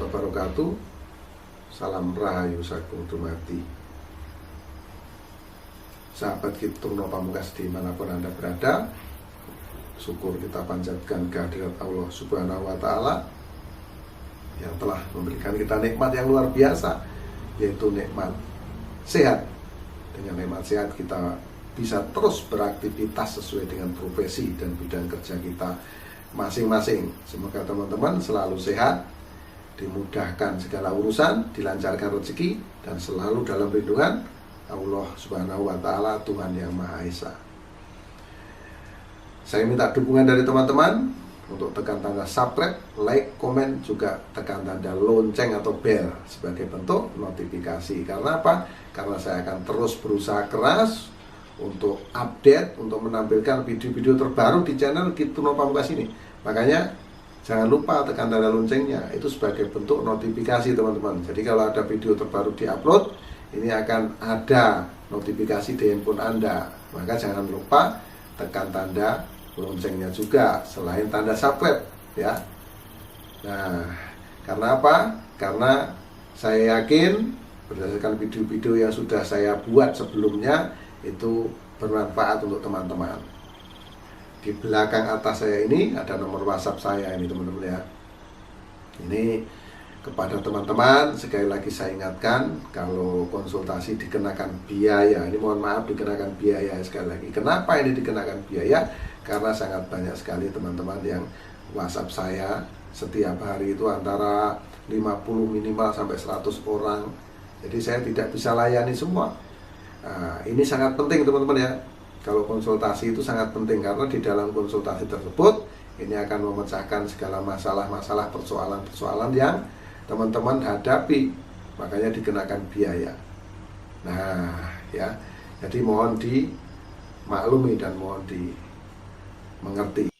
wabarakatuh. Salam rahayu sagung dumadi. Sahabat Kitungno Pamungkas dimanapun Anda berada, syukur kita panjatkan kehadirat Allah Subhanahu wa Ta'ala yang telah memberikan kita nikmat yang luar biasa, yaitu nikmat sehat. Dengan nikmat sehat kita bisa terus beraktivitas sesuai dengan profesi dan bidang kerja kita masing-masing. Semoga teman-teman selalu sehat, dimudahkan segala urusan, dilancarkan rezeki, dan selalu dalam lindungan Allah Subhanahu wa Ta'ala, Tuhan yang Maha Esa. Saya minta dukungan dari teman-teman untuk tekan tanda subscribe, like, komen, juga tekan tanda lonceng atau bell sebagai bentuk notifikasi. Karena apa? Karena saya akan terus berusaha keras untuk update, untuk menampilkan video-video terbaru di channel Kitungno Pamungkas ini. Makanya jangan lupa tekan tanda loncengnya, itu sebagai bentuk notifikasi teman-teman. Jadi kalau ada video terbaru diupload, ini akan ada notifikasi di handphone Anda. Maka jangan lupa tekan tanda loncengnya juga, selain tanda subscribe ya. Nah, karena apa? Karena saya yakin berdasarkan video-video yang sudah saya buat sebelumnya itu bermanfaat untuk teman-teman. Di belakang atas saya ini ada nomor WhatsApp saya ini teman-teman ya. Ini kepada teman-teman sekali lagi saya ingatkan, kalau konsultasi dikenakan biaya. Ini mohon maaf, dikenakan biaya sekali lagi. Kenapa ini dikenakan biaya? Karena sangat banyak sekali teman-teman yang WhatsApp saya setiap hari itu antara 50 minimal sampai 100 orang. Jadi saya tidak bisa layani semua. Nah, ini sangat penting teman-teman ya. Kalau konsultasi itu sangat penting, karena di dalam konsultasi tersebut ini akan memecahkan segala masalah-masalah, persoalan-persoalan yang teman-teman hadapi. Makanya dikenakan biaya. Nah ya, jadi mohon dimaklumi dan mohon dimengerti.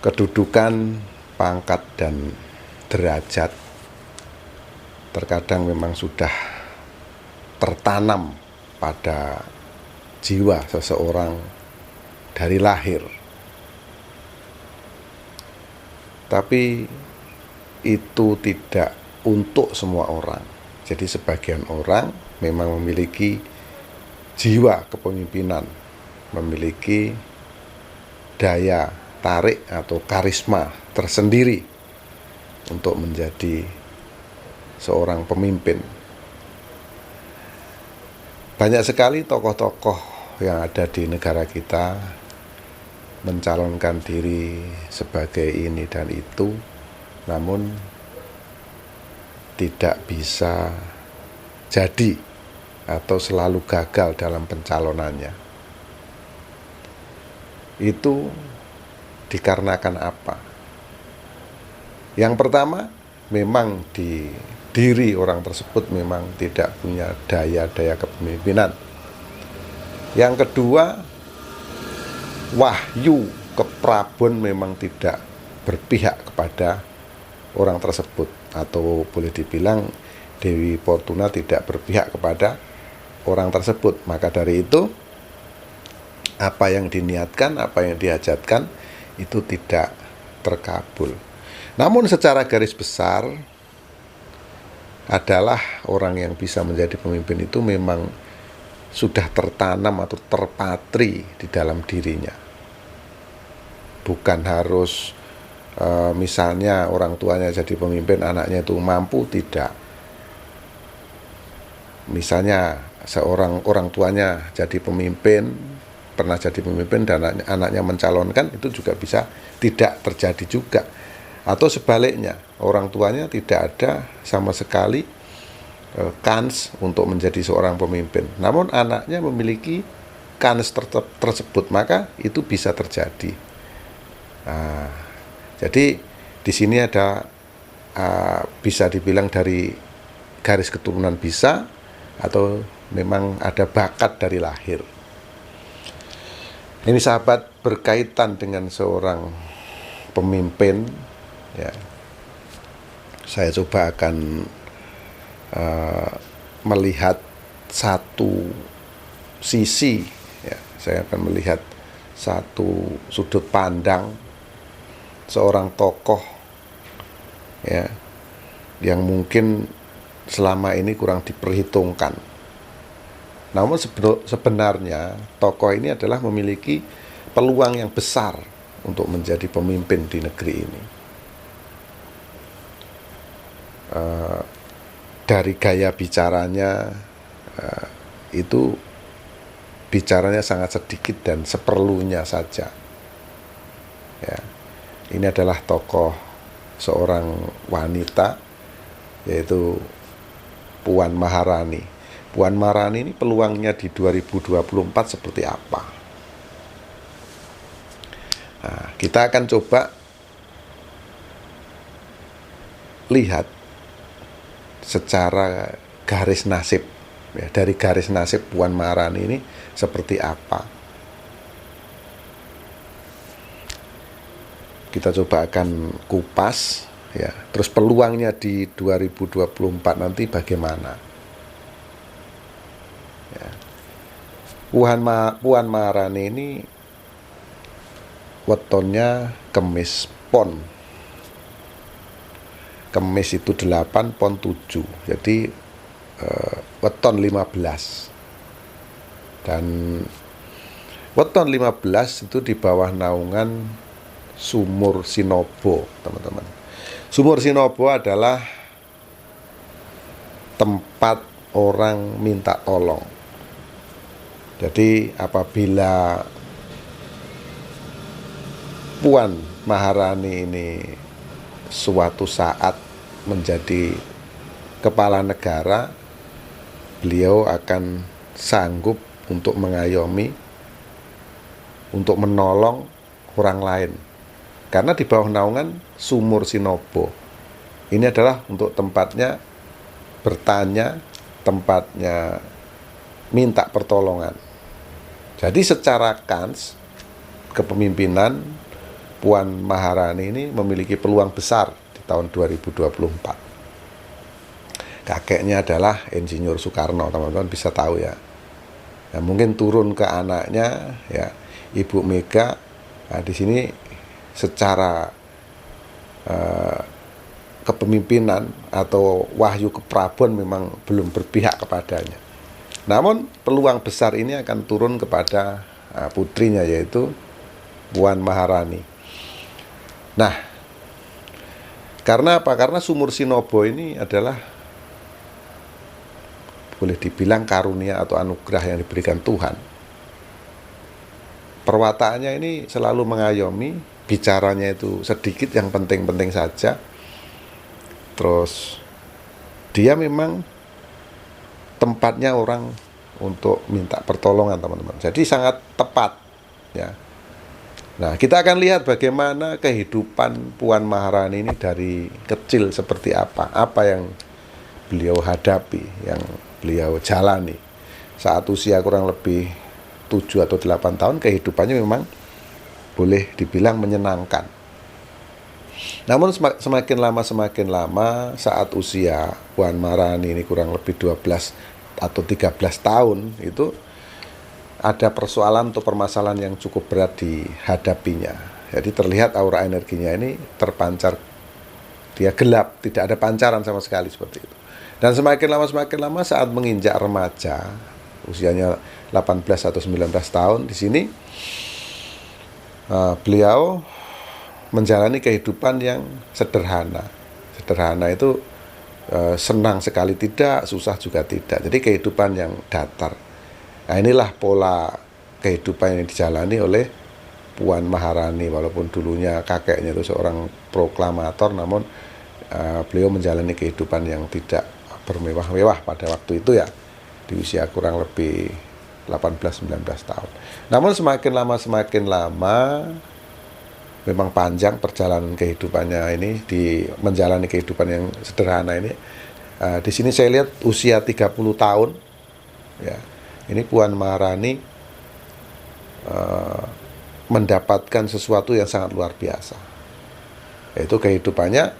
Kedudukan, pangkat, dan derajat terkadang memang sudah tertanam pada jiwa seseorang dari lahir. Tapi itu tidak untuk semua orang. Jadi sebagian orang memang memiliki jiwa kepemimpinan, memiliki daya tarik atau karisma tersendiri untuk menjadi seorang pemimpin. Banyak sekali tokoh-tokoh yang ada di negara kita mencalonkan diri sebagai ini dan itu, namun tidak bisa jadi atau selalu gagal dalam pencalonannya. Itu dikarenakan apa? Yang pertama, memang di diri orang tersebut memang tidak punya daya kepemimpinan. Yang kedua, wahyu keprabon memang tidak berpihak kepada orang tersebut, atau boleh dibilang Dewi Fortuna tidak berpihak kepada orang tersebut. Maka dari itu, apa yang diniatkan, apa yang dihajatkan itu tidak terkabul. Namun secara garis besar adalah orang yang bisa menjadi pemimpin itu memang sudah tertanam atau terpatri di dalam dirinya. Bukan harus misalnya orang tuanya jadi pemimpin, anaknya itu mampu, tidak. Misalnya seorang orang tuanya jadi pemimpin, pernah jadi pemimpin dan anaknya mencalonkan, itu juga bisa tidak terjadi juga. Atau sebaliknya, orang tuanya tidak ada sama sekali kans untuk menjadi seorang pemimpin, namun anaknya memiliki kans tersebut, maka itu bisa terjadi. Nah, jadi di sini ada bisa dibilang dari garis keturunan bisa, atau memang ada bakat dari lahir. Ini sahabat, berkaitan dengan seorang pemimpin, ya, saya coba akan melihat satu sisi, ya, saya akan melihat satu sudut pandang seorang tokoh, ya, yang mungkin selama ini kurang diperhitungkan. Namun sebenarnya tokoh ini adalah memiliki peluang yang besar untuk menjadi pemimpin di negeri ini. Dari gaya bicaranya, itu bicaranya sangat sedikit dan seperlunya saja. Ya, ini adalah tokoh seorang wanita, yaitu Puan Maharani. Puan Maharani ini peluangnya di 2024 seperti apa? Nah, kita akan coba lihat secara garis nasib, ya, dari garis nasib Puan Maharani ini seperti apa. Kita coba akan kupas, ya, terus peluangnya di 2024 nanti bagaimana. Ya. Puan Maharani ini wetonnya Kemis Pon. Kemis itu 8, Pon 7. Jadi weton 15. Dan weton 15 itu di bawah naungan Sumur Sinobo, teman-teman. Sumur Sinobo adalah tempat orang minta tolong. Jadi apabila Puan Maharani ini suatu saat menjadi kepala negara, beliau akan sanggup untuk mengayomi, untuk menolong orang lain. Karena di bawah naungan Sumur Sinobo. Ini adalah untuk tempatnya bertanya, tempatnya minta pertolongan. Jadi secara kans kepemimpinan, Puan Maharani ini memiliki peluang besar di tahun 2024. Kakeknya adalah Insinyur Soekarno, teman-teman bisa tahu ya. Nah, mungkin turun ke anaknya, ya, Ibu Mega. Nah, di sini secara kepemimpinan atau wahyu keprabuan memang belum berpihak kepadanya. Namun peluang besar ini akan turun kepada putrinya, yaitu Puan Maharani. Nah, karena apa? Karena Sumur Sinobo ini adalah boleh dibilang karunia atau anugerah yang diberikan Tuhan. Perwataannya ini selalu mengayomi, bicaranya itu sedikit, yang penting-penting saja. Terus dia memang tempatnya orang untuk minta pertolongan, teman-teman. Jadi sangat tepat, ya. Nah, kita akan lihat bagaimana kehidupan Puan Maharani ini dari kecil seperti apa yang beliau hadapi, yang beliau jalani. Saat usia kurang lebih 7 atau 8 tahun, kehidupannya memang boleh dibilang menyenangkan. Namun semakin lama saat usia Puan Maharani ini kurang lebih 12 atau 13 tahun, itu ada persoalan atau permasalahan yang cukup berat dihadapinya. Jadi terlihat aura energinya ini terpancar, dia gelap, tidak ada pancaran sama sekali seperti itu. Dan semakin lama saat menginjak remaja, usianya 18 atau 19 tahun, di sini beliau menjalani kehidupan yang sederhana. Sederhana itu senang sekali tidak, susah juga tidak. Jadi kehidupan yang datar. Nah, inilah pola kehidupan yang dijalani oleh Puan Maharani. Walaupun dulunya kakeknya itu seorang proklamator, namun beliau menjalani kehidupan yang tidak bermewah-mewah pada waktu itu ya, di usia kurang lebih 18-19 tahun. Namun semakin lama memang panjang perjalanan kehidupannya ini, di menjalani kehidupan yang sederhana ini. Di sini saya lihat usia 30 tahun ya. Ini Puan Maharani mendapatkan sesuatu yang sangat luar biasa. Yaitu kehidupannya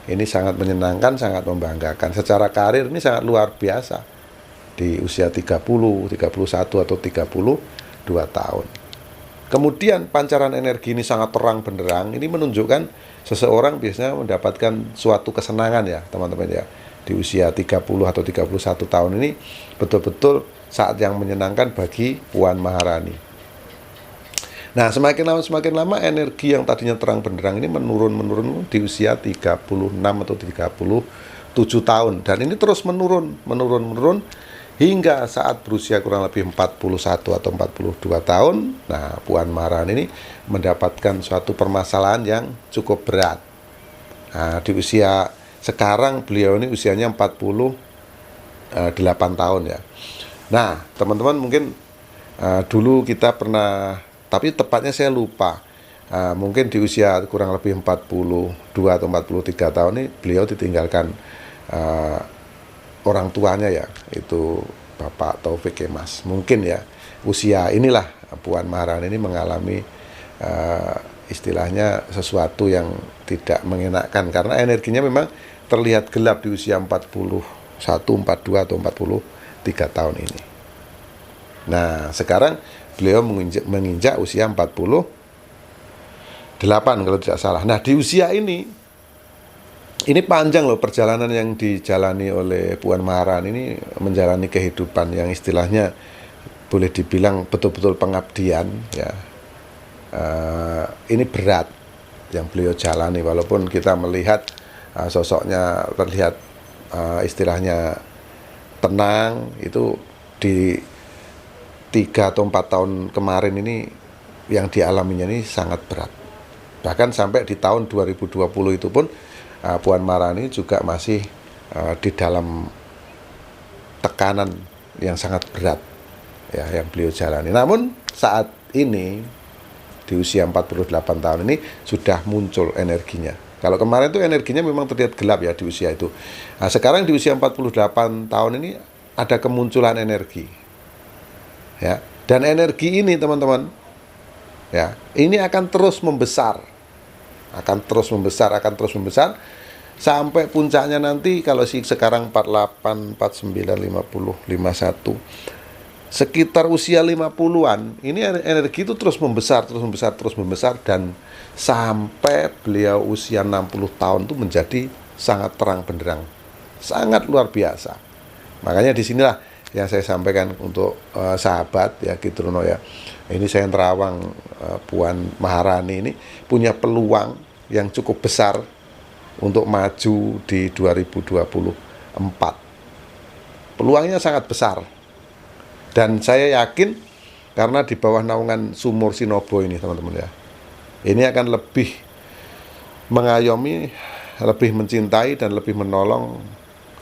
ini sangat menyenangkan, sangat membanggakan. Secara karir ini sangat luar biasa. Di usia 30, 31 atau 32 tahun. Kemudian pancaran energi ini sangat terang benderang. Ini menunjukkan seseorang biasanya mendapatkan suatu kesenangan ya teman-teman ya. Di usia 30 atau 31 tahun ini betul-betul saat yang menyenangkan bagi Puan Maharani. Nah, semakin lama energi yang tadinya terang benderang ini menurun di usia 36 atau 37 tahun. Dan ini terus menurun hingga saat berusia kurang lebih 41 atau 42 tahun. Nah, Puan Maharani ini mendapatkan suatu permasalahan yang cukup berat. Nah, di usia sekarang beliau ini usianya 48 tahun ya. Nah, teman-teman mungkin dulu kita pernah, tapi tepatnya saya lupa, mungkin di usia kurang lebih 42 atau 43 tahun ini beliau ditinggalkan orang tuanya ya, itu Bapak Taufik Kemas. Mungkin ya usia inilah Puan Maharani ini mengalami istilahnya sesuatu yang tidak mengenakan, karena energinya memang terlihat gelap di usia 41, 42 atau 43 tahun ini. Nah, sekarang beliau menginjak usia 48 kalau tidak salah. Nah, di usia ini panjang loh perjalanan yang dijalani oleh Puan Maharani ini, menjalani kehidupan yang istilahnya boleh dibilang betul-betul pengabdian ya. Ini berat yang beliau jalani, walaupun kita melihat sosoknya terlihat istilahnya tenang. Itu di 3 atau 4 tahun kemarin ini yang dialaminya ini sangat berat. Bahkan sampai di tahun 2020 itu pun Puan Maharani juga masih di dalam tekanan yang sangat berat ya yang beliau jalani. Namun saat ini di usia 48 tahun ini sudah muncul energinya. Kalau kemarin itu energinya memang terlihat gelap ya di usia itu. Nah, sekarang di usia 48 tahun ini ada kemunculan energi. Ya, dan energi ini teman-teman ya, ini akan terus membesar. Akan terus membesar sampai puncaknya nanti kalau sekarang 48, 49, 50, 51, sekitar usia 50-an ini energi itu terus membesar dan sampai beliau usia 60 tahun itu menjadi sangat terang benderang, sangat luar biasa. Makanya disinilah yang saya sampaikan untuk sahabat ya Kitrono ya. Ini saya nerawang Puan Maharani ini punya peluang yang cukup besar untuk maju di 2024. Peluangnya sangat besar. Dan saya yakin karena di bawah naungan Sumur Sinobo ini teman-teman ya, ini akan lebih mengayomi, lebih mencintai dan lebih menolong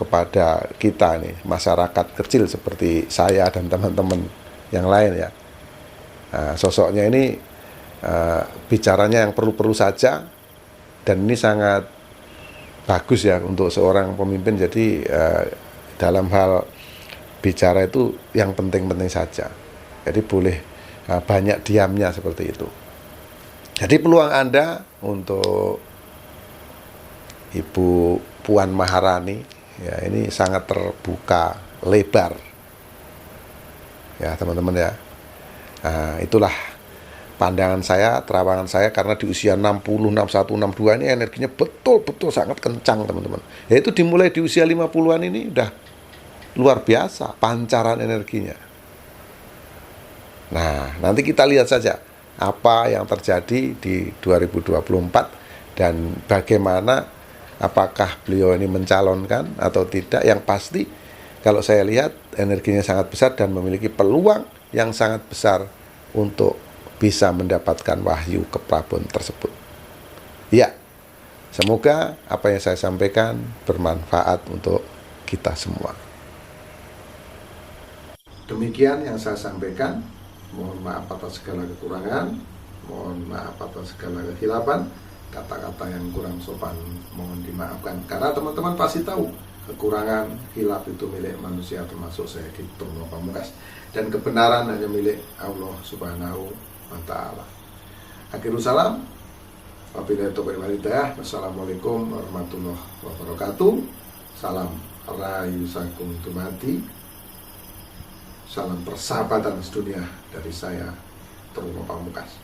kepada kita nih, masyarakat kecil seperti saya dan teman-teman yang lain ya. Nah, sosoknya ini bicaranya yang perlu-perlu saja, dan ini sangat bagus ya untuk seorang pemimpin. Jadi dalam hal bicara itu yang penting-penting saja. Jadi boleh banyak diamnya seperti itu. Jadi peluang Anda untuk Ibu Puan Maharani ya ini sangat terbuka lebar. Ya teman-teman ya. Nah, itulah pandangan saya, terawangan saya, karena di usia 60, 61, 62 ini energinya betul-betul sangat kencang teman-teman. Yaitu dimulai di usia 50-an ini udah luar biasa pancaran energinya. Nah, nanti kita lihat saja apa yang terjadi di 2024 dan bagaimana apakah beliau ini mencalonkan atau tidak. Yang pasti kalau saya lihat energinya sangat besar dan memiliki peluang yang sangat besar untuk bisa mendapatkan wahyu keprabon tersebut. Ya, semoga apa yang saya sampaikan bermanfaat untuk kita semua. Demikian yang saya sampaikan. Mohon maaf atas segala kekurangan, mohon maaf atas segala kehilapan, kata-kata yang kurang sopan mohon dimaafkan. Karena teman-teman pasti tahu kekurangan, hilaf itu milik manusia, termasuk saya Kipto Pamungkas, dan kebenaran hanya milik Allah Subhanahu wa Ta'ala. Akhirul salam, wabillahi taufiq wal hidayah. Wassalamualaikum warahmatullahi wabarakatuh. Salam rahayu sagung dumadi. Salam persahabatan sedunia dari saya, Truno Pamungkas.